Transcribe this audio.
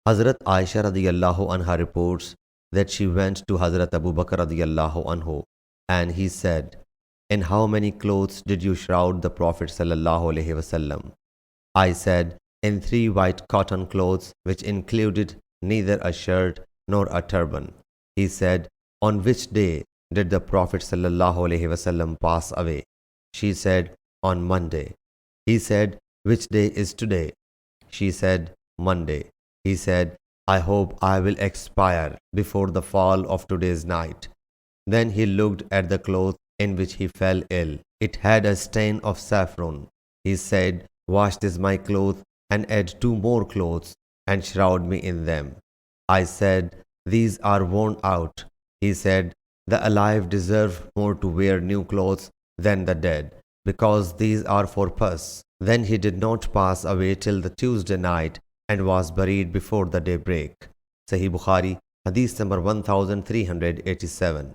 Hazrat Aisha radiyallahu anha reports that she went to Hazrat Abu Bakr radiyallahu anhu and he said, "In how many clothes did you shroud the Prophet sallallahu alaihi wasallam?" I said, "In 3 white cotton clothes which included neither a shirt nor a turban." He said, "On which day did the Prophet sallallahu alaihi wasallam pass away?" She said, "On Monday." He said, "Which day is today?" She said, "Monday." He said, "I hope I will expire before the fall of today's night." Then he looked at the cloth in which he fell ill. It had a stain of saffron. He said, "Wash this my cloth and add 2 more clothes and shroud me in them." I said, "These are worn out." He said, "The alive deserve more to wear new clothes than the dead, because these are for pus." Then he did not pass away till the Tuesday night and was buried before the daybreak. Sahih Bukhari, Hadith number 1387.